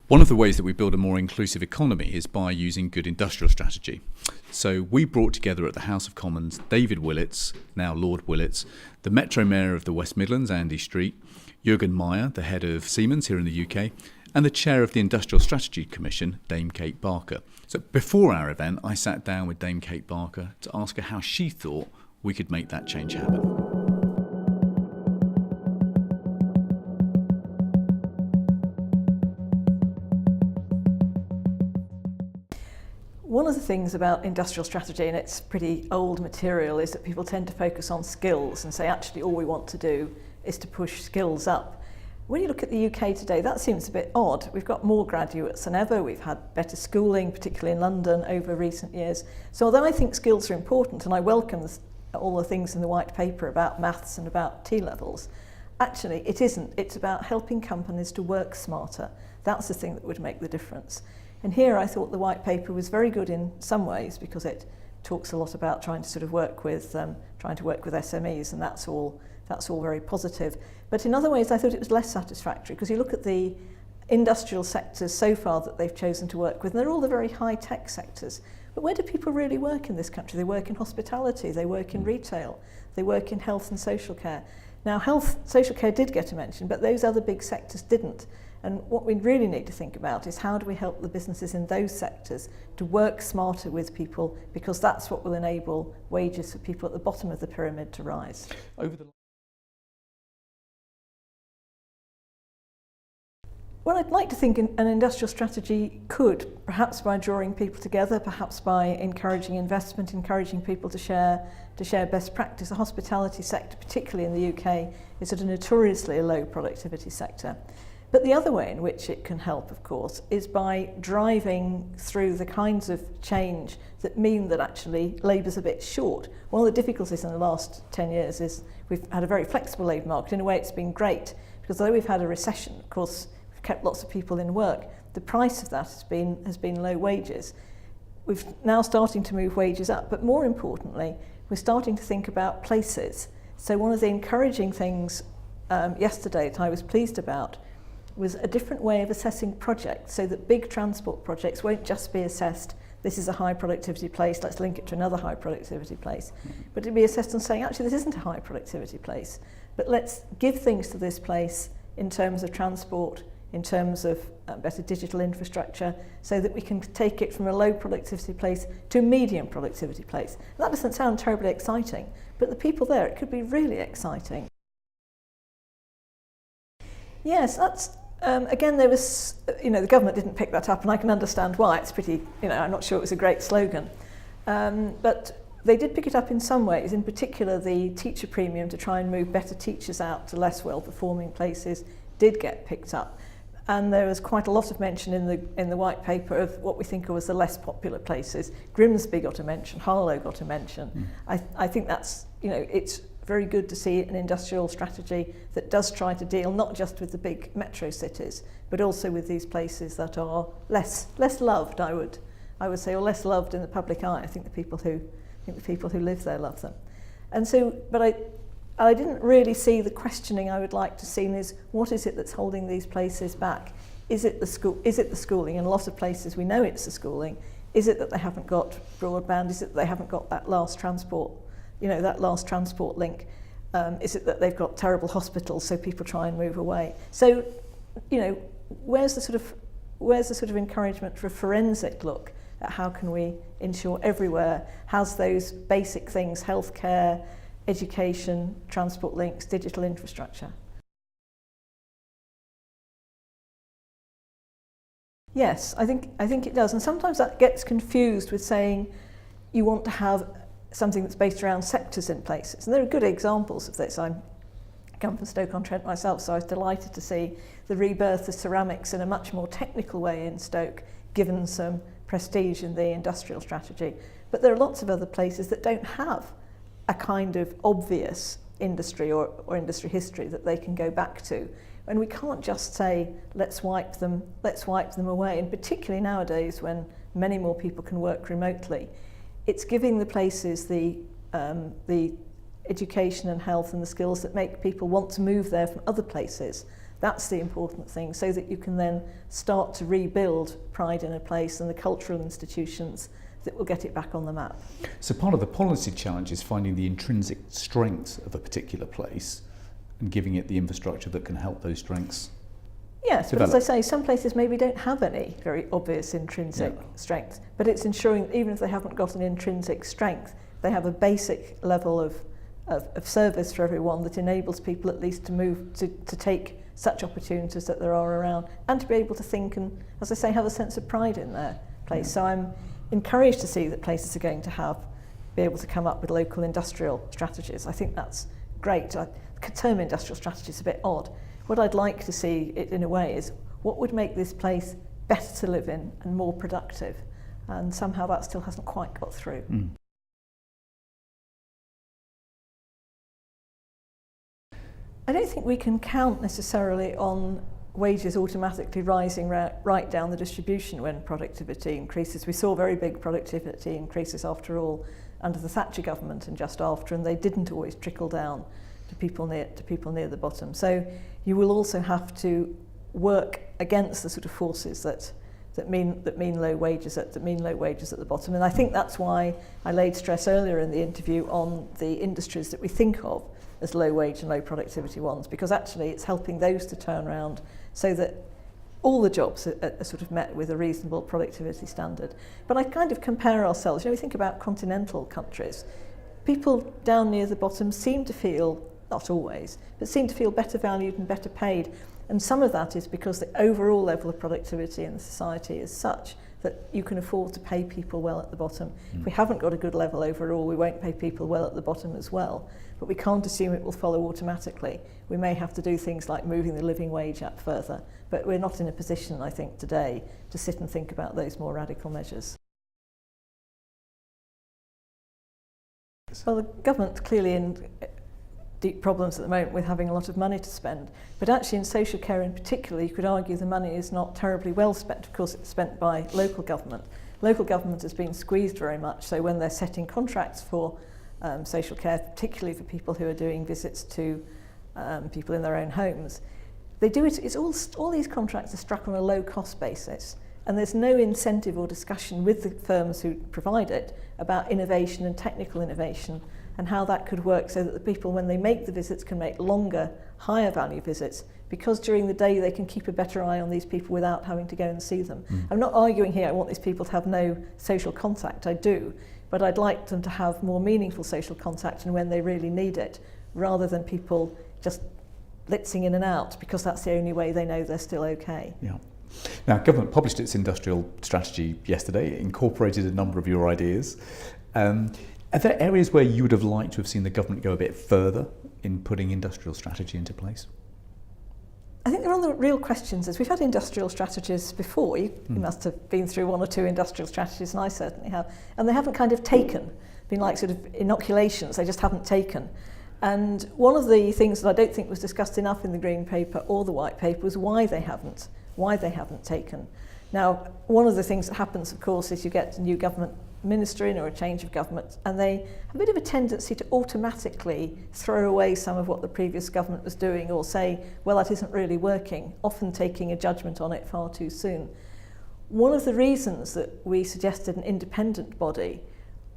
One of the ways that we build a more inclusive economy is by using good industrial strategy. So we brought together at the House of Commons David Willits, now Lord Willits, the Metro Mayor of the West Midlands, Andy Street, Jürgen Meyer, the head of Siemens here in the UK, and the chair of the Industrial Strategy Commission, Dame Kate Barker. So before our event, I sat down with Dame Kate Barker to ask her how she thought we could make that change happen. One of the things about industrial strategy, and it's pretty old material, is that people tend to focus on skills and say actually all we want to do is to push skills up. When you look at the UK today, that seems a bit odd. We've got more graduates than ever, we've had better schooling, particularly in London, over recent years. So although I think skills are important, and I welcome all the things in the white paper about maths and about T-levels, actually it isn't. It's about helping companies to work smarter. That's the thing that would make the difference. And here I thought the white paper was very good in some ways because it talks a lot about trying to sort of work with SMEs, and that's all very positive. But in other ways I thought it was less satisfactory because you look at the industrial sectors so far that they've chosen to work with, and they're all the very high-tech sectors. But where do people really work in this country? They work in hospitality, they work in retail, they work in health and social care. Now social care did get a mention, but those other big sectors didn't. And what we really need to think about is how do we help the businesses in those sectors to work smarter with people, because that's what will enable wages for people at the bottom of the pyramid to rise. Well, I'd like to think an industrial strategy could, perhaps by drawing people together, perhaps by encouraging investment, encouraging people to share best practice. The hospitality sector, particularly in the UK, is at a notoriously low productivity sector. But the other way in which it can help, of course, is by driving through the kinds of change that mean that actually labour's a bit short. One of the difficulties in the last 10 years is we've had a very flexible labour market. In a way, it's been great, because although we've had a recession, of course, we've kept lots of people in work. The price of that has been low wages. We're now starting to move wages up, but more importantly, we're starting to think about places. So one of the encouraging things yesterday that I was pleased about was a different way of assessing projects, so that big transport projects won't just be assessed, this is a high productivity place, let's link it to another high productivity place, but it'll be assessed on saying actually this isn't a high productivity place, but let's give things to this place in terms of transport, in terms of better digital infrastructure, so that we can take it from a low productivity place to a medium productivity place. That doesn't sound terribly exciting, but the people there, it could be really exciting. Yes, that's again, there was, the government didn't pick that up, and I can understand why. It's pretty, I'm not sure it was a great slogan. But they did pick it up in some ways, in particular the teacher premium to try and move better teachers out to less well-performing places did get picked up. And there was quite a lot of mention in the white paper of what we think of as the less popular places. Grimsby got a mention, Harlow got a mention. I think that's, it's very good to see an industrial strategy that does try to deal not just with the big metro cities, but also with these places that are less loved, I would say, or less loved in the public eye. I think the people who live there love them. And so, but I didn't really see the questioning I would like to see is what is it that's holding these places back? Is it the school? Is it the schooling? In a lot of places we know it's the schooling. Is it that they haven't got broadband? Is it that they haven't got that last transport? That last transport link. Is it that they've got terrible hospitals, so people try and move away? So, where's the sort of encouragement for a forensic look at how can we ensure everywhere has those basic things: healthcare, education, transport links, digital infrastructure? Yes, I think it does, and sometimes that gets confused with saying you want to have something that's based around sectors in places. And there are good examples of this. I come from Stoke-on-Trent myself, so I was delighted to see the rebirth of ceramics in a much more technical way in Stoke, given some prestige in the industrial strategy. But there are lots of other places that don't have a kind of obvious industry or industry history that they can go back to. And we can't just say, let's wipe them away. And particularly nowadays when many more people can work remotely, it's giving the places the education and health and the skills that make people want to move there from other places That's the important thing, so that you can then start to rebuild pride in a place and the cultural institutions that will get it back on the map. So part of the policy challenge is finding the intrinsic strengths of a particular place and giving it the infrastructure that can help those strengths. Yes, develop. but as I say, some places maybe don't have any very obvious intrinsic strength, but it's ensuring even if they haven't got an intrinsic strength, they have a basic level of service for everyone that enables people at least to move, to take such opportunities that there are around, and to be able to think and, as I say, have a sense of pride in their place. So I'm encouraged to see that places are going to be able to come up with local industrial strategies. I think that's great. The term industrial strategy is a bit odd. What I'd like to see it in a way is what would make this place better to live in and more productive, and somehow that still hasn't quite got through. I don't think we can count necessarily on wages automatically rising right down the distribution when productivity increases. We saw very big productivity increases after all under the Thatcher government and just after, and they didn't always trickle down to people near the bottom. So you will also have to work against the sort of forces that mean low wages at the bottom. And I think that's why I laid stress earlier in the interview on the industries that we think of as low wage and low productivity ones, because actually it's helping those to turn around so that all the jobs are sort of met with a reasonable productivity standard. But I kind of compare ourselves, we think about continental countries. People down near the bottom seem to feel, not always, but seem to feel better valued and better paid. And some of that is because the overall level of productivity in the society is such that you can afford to pay people well at the bottom. If we haven't got a good level overall, we won't pay people well at the bottom as well. But we can't assume it will follow automatically. We may have to do things like moving the living wage up further, but we're not in a position, I think, today to sit and think about those more radical measures. Well, the government's clearly in deep problems at the moment with having a lot of money to spend, but actually in social care in particular you could argue the money is not terribly well spent. Of course it's spent by local government. Local government has been squeezed very much, so when they're setting contracts for social care, particularly for people who are doing visits to people in their own homes, they do it, it's all these contracts are struck on a low cost basis, and there's no incentive or discussion with the firms who provide it about innovation and technical innovation and how that could work so that the people, when they make the visits, can make longer, higher value visits, because during the day they can keep a better eye on these people without having to go and see them. I'm not arguing here I want these people to have no social contact, I do, but I'd like them to have more meaningful social contact and when they really need it, rather than people just blitzing in and out because that's the only way they know they're still okay. Yeah. Now, government published its industrial strategy yesterday. It incorporated a number of your ideas. Are there areas where you would have liked to have seen the government go a bit further in putting industrial strategy into place? I think one of the real questions is, we've had industrial strategies before. You must have been through one or two industrial strategies, and I certainly have, and they haven't kind of been like sort of inoculations, they just haven't taken. And one of the things that I don't think was discussed enough in the Green Paper or the White Paper was why they haven't taken. Now, one of the things that happens, of course, is you get a new government minister in or a change of government, and they have a bit of a tendency to automatically throw away some of what the previous government was doing or say, well, that isn't really working, often taking a judgment on it far too soon. One of the reasons that we suggested an independent body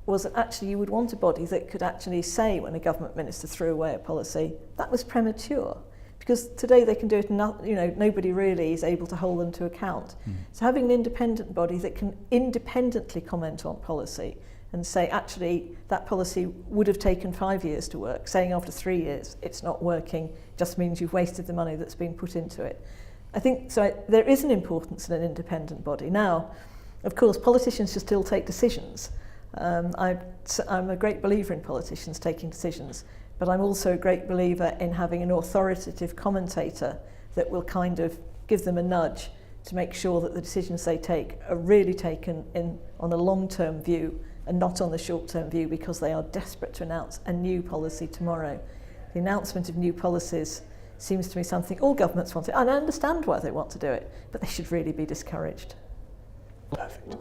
was that actually you would want a body that could actually say when a government minister threw away a policy, that was premature. Because today they can do it, nobody really is able to hold them to account. So having an independent body that can independently comment on policy and say, actually, that policy would have taken 5 years to work, saying after 3 years it's not working, just means you've wasted the money that's been put into it. I think so. There is an importance in an independent body. Now, of course, politicians should still take decisions. I'm a great believer in politicians taking decisions, but I'm also a great believer in having an authoritative commentator that will kind of give them a nudge to make sure that the decisions they take are really taken on a long-term view and not on the short-term view, because they are desperate to announce a new policy tomorrow. The announcement of new policies seems to me something all governments want to, and I understand why they want to do it, but they should really be discouraged. Perfect.